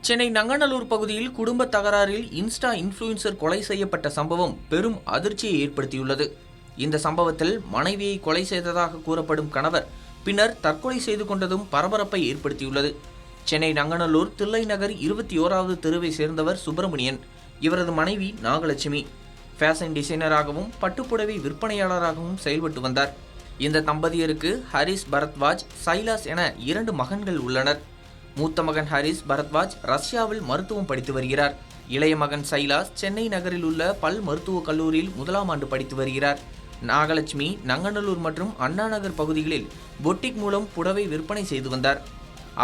சென்னை நங்கநல்லூர் பகுதியில் குடும்ப தகராறில் இன்ஸ்டா இன்ஃப்ளூயன்சர் கொலை செய்யப்பட்ட சம்பவம் பெரும் அதிர்ச்சியை ஏற்படுத்தியுள்ளது. இந்த சம்பவத்தில் மனைவியை கொலை செய்ததாக கூறப்படும் கணவர் பின்னர் தற்கொலை செய்து கொண்டதும் பரபரப்பை ஏற்படுத்தியுள்ளது. சென்னை நங்கநல்லூர் தில்லை நகர் 21வது தெருவை சேர்ந்தவர் சுப்பிரமணியன். இவரது மனைவி நாகலட்சுமி ஃபேஷன் டிசைனராகவும் பட்டுப்புடவை விற்பனையாளராகவும் செயல்பட்டு வந்தார். இந்த தம்பதியருக்கு ஹரிஸ் பரத்வாஜ், சைலாஸ் என 2 மகன்கள் உள்ளனர். மூத்த மகன் ஹரிஸ் பரத்வாஜ் ரஷ்யாவில் மருத்துவம் படித்து வருகிறார். இளைய மகன் சைலாஸ் சென்னை நகரில் உள்ள பல் மருத்துவக் கல்லூரியில் 1ஆம் ஆண்டு படித்து வருகிறார். நாகலட்சுமி நங்கநல்லூர் மற்றும் அண்ணா நகர் பகுதிகளில் பொட்டிக் மூலம் புடவை விற்பனை செய்து வந்தார்.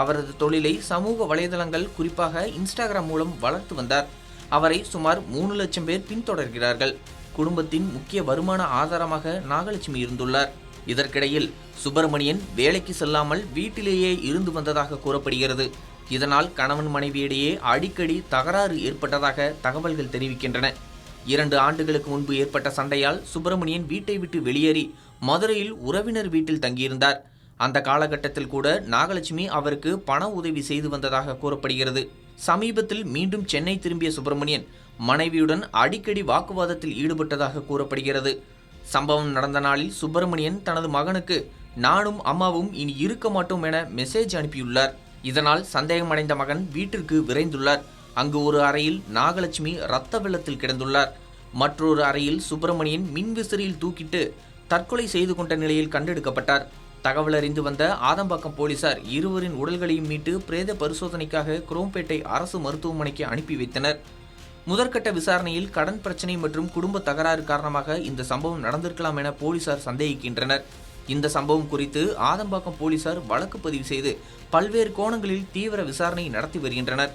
அவரது தொழிலை சமூக வலைதளங்கள், குறிப்பாக இன்ஸ்டாகிராம் மூலம் வளர்த்து வந்தார். அவரை சுமார் 3 லட்சம் பேர் பின்தொடர்கிறார்கள். குடும்பத்தின் முக்கிய வருமான ஆதாரமாக நாகலட்சுமி இருந்துள்ளார். இதற்கிடையில் சுப்பிரமணியன் வேலைக்கு செல்லாமல் வீட்டிலேயே இருந்து வந்ததாக கூறப்படுகிறது. இதனால் கணவன் மனைவியிடையே அடிக்கடி தகராறு ஏற்பட்டதாக தகவல்கள் தெரிவிக்கின்றன. 2 ஆண்டுகளுக்கு முன்பு ஏற்பட்ட சண்டையால் சுப்பிரமணியன் வீட்டை விட்டு வெளியேறி மதுரையில் உறவினர் வீட்டில் தங்கியிருந்தார். அந்த காலகட்டத்தில் கூட நாகலட்சுமி அவருக்கு பண உதவி செய்து வந்ததாக கூறப்படுகிறது. சமீபத்தில் மீண்டும் சென்னை திரும்பிய சுப்பிரமணியன் மனைவியுடன் அடிக்கடி வாக்குவாதத்தில் ஈடுபட்டதாக கூறப்படுகிறது. சம்பவம் நடந்த நாளில் சுப்பிரமணியன் தனது மகனுக்கு நானும் அம்மாவும் இனி இருக்க மாட்டோம் என மெசேஜ் அனுப்பியுள்ளார். இதனால் சந்தேகமடைந்த மகன் வீட்டிற்கு விரைந்துள்ளார். அங்கு ஒரு அறையில் நாகலட்சுமி இரத்த வெள்ளத்தில் கிடந்துள்ளார். மற்றொரு அறையில் சுப்பிரமணியன் மின்விசிறியில் தூக்கிட்டு தற்கொலை செய்து கொண்ட நிலையில் கண்டெடுக்கப்பட்டார். தகவல் அறிந்து வந்த ஆதம்பாக்கம் போலீசார் இருவரின் உடல்களையும் மீட்டு பிரேத பரிசோதனைக்காக குரோம்பேட்டை அரசு மருத்துவமனைக்கு அனுப்பி வைத்தனர். முதற்கட்ட விசாரணையில் கடன் பிரச்சனை மற்றும் குடும்ப தகராறு காரணமாக இந்த சம்பவம் நடந்திருக்கலாம் என போலீசார் சந்தேகிக்கின்றனர். இந்த சம்பவம் குறித்து ஆதம்பாக்கம் போலீசார் வழக்கு பதிவு செய்து பல்வேறு கோணங்களில் தீவிர விசாரணை நடத்தி வருகின்றனர்.